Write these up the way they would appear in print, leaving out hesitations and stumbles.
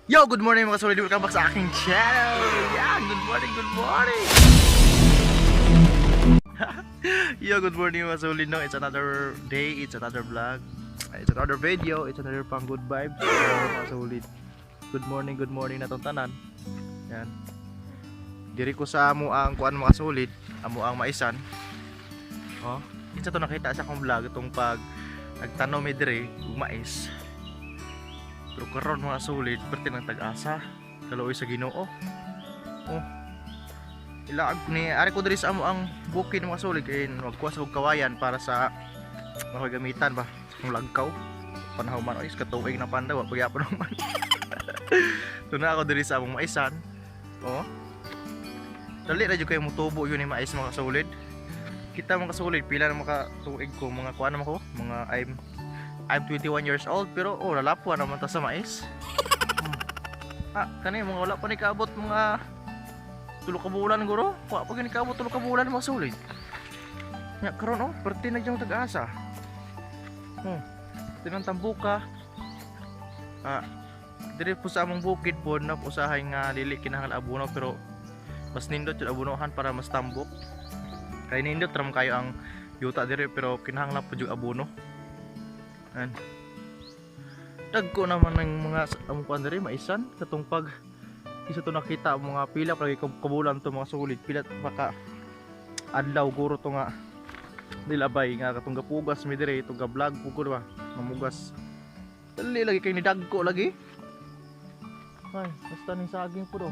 Yo, good morning mga solid. Welcome back sa aking channel. Yeah, good morning, good morning. Yo, good morning mga solid. No, it's another day, it's another vlog, it's another video, it's another pang good vibes. Mga solid. Good morning na tong tanan. Yan. Diri ko sa amo ang kuan mga solid, amo ang maisan. Oh, isa to nakita sa akong vlog itong pag nagtanaw mi diri ug mais. Pero karon mga solid, perti ng tag-asa. Kaluoy sa Ginoo. Oh. Ilaag ni ari ko diri sa amo ang bukid mga solid kay magkuha sa kawayan para sa makagamitan ba sa lagkaw. Panahon man is katuig na panda wa pagyapon man. Tuna ako diri sa among maisan. Oh. Dali ra jud kay motubo yun ni mais mga solid. Kita mga solid pila na makatuig ko mga kuan naman ko, mga I'm 21 years old pero lalapuan naman ta sa mais. Kani mga wala pa ni kaabot mga 3 ka bulan guro. Wa pa gani kaabot 3 ka bulan mga solid. Nya karon perti na jang tag-asa. Tinang tambuka. Diri po sa among bukid po na usahay nga dili kinahanglan abuno pero mas nindot jud abunohan para mas tambok. Kay nindot ram kayo ang yuta diri pero kinahanglan po jud abuno. Dagko naman ng mga amukan diri maisan katong pag isa to nakita mga pila lagi kabulan to mga sulit pila maka adlaw guro to nga nilabay nga katong gapugas mi diri to ga vlog pugod ba mamugas dali lagi kay ni dagko lagi ay basta ning saging po do.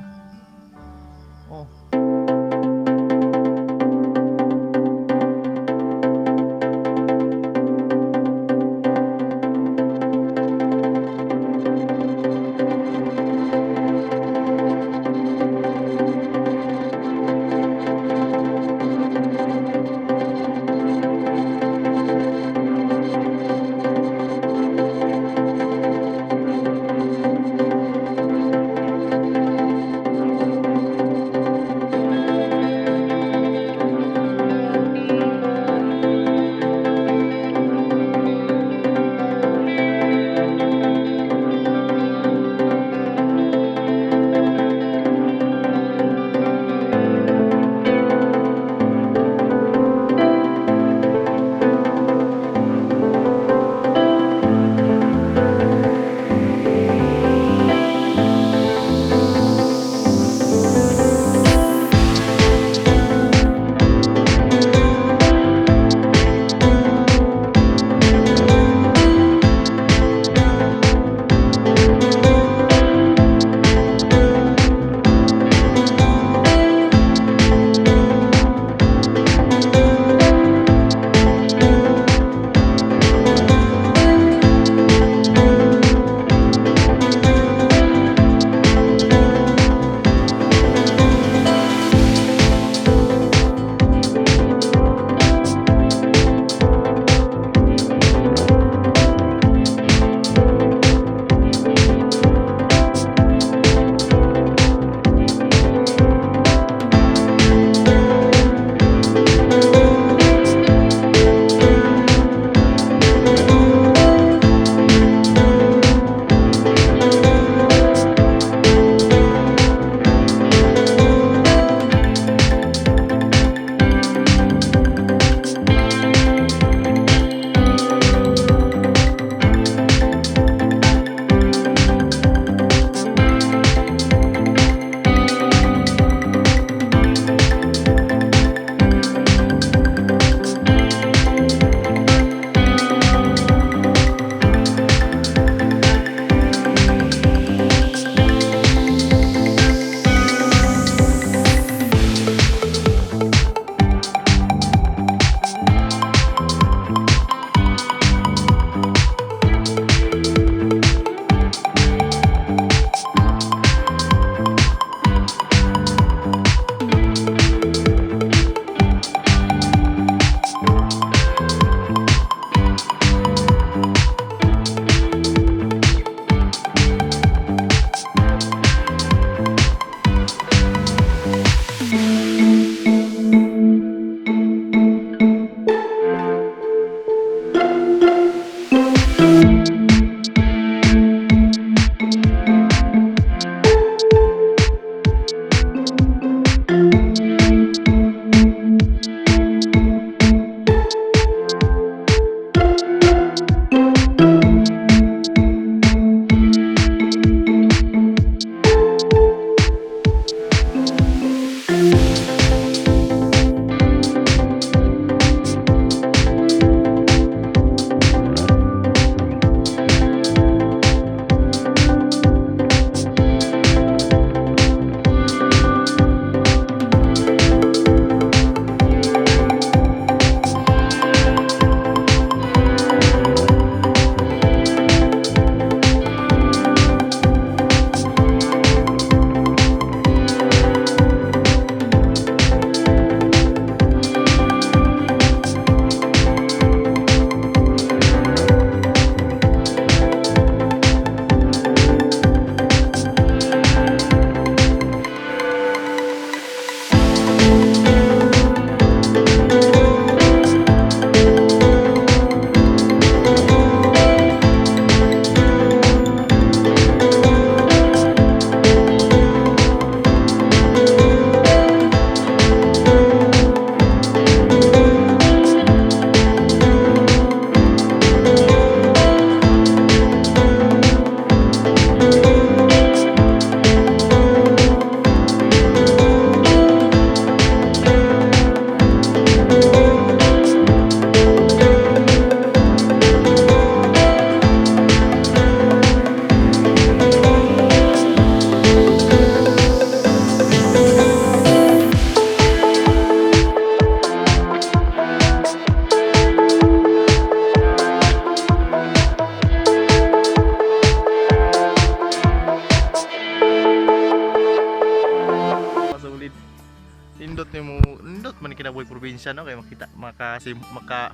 boy probinsya no kay makita maka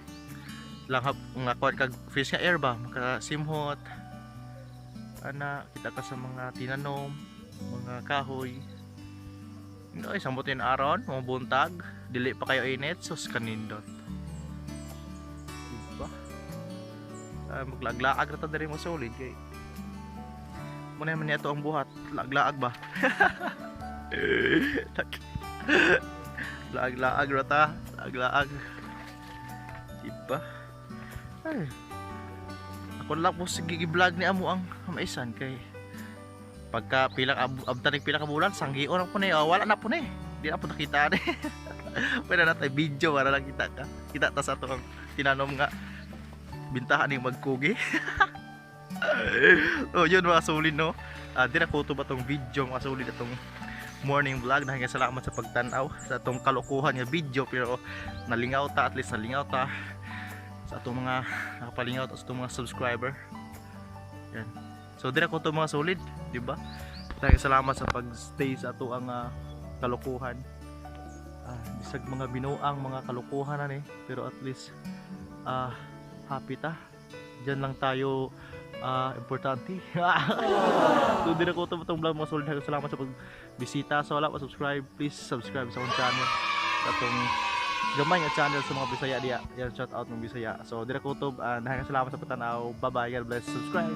langhap nga kuan kag fish nga air ba makasimhot ana kita ka sa mga tinanom mga kahoy no isang butin aron mga buntag dili pa kayo init sus kanindot diba maglaglaag ra ta diri mo solid kay muna man niya ang buhat laglaag ba laag ra ta laglaag diba ay ako lang po sige i-vlog ni amo ang maisan kay pagka pila abtanig pila ka bulan sanggion ako ni wala na po ni di na po nakita ni pwede na tayo video para lang kita ta sa atong tinanom nga bintahan ni magkugi so yun mga solid no di na ko ba tong video mga solid atong morning vlog dahil salamat sa pagtanaw sa atong kalokohan nga video pero nalingaw ta at least nalingaw ta sa atong mga nakapalingaw ta sa atong mga subscriber yan. So dire ko to mga solid, di ba? Dahil salamat sa pag-stay sa ato ang kalokohan. Bisag mga binuang mga kalokohan na ni, pero at least happy ta. Diyan lang tayo importante. So dire ko to itong vlog mga solid. Dahil salamat sa pagbisita. So wala pa subscribe, please subscribe sa akong channel. Atong gamay nga channel sa mga Bisaya diya. Yan shout out ng Bisaya. So dire ko to dahil salamat sa pagtanaw. Bye bye, God bless. Subscribe.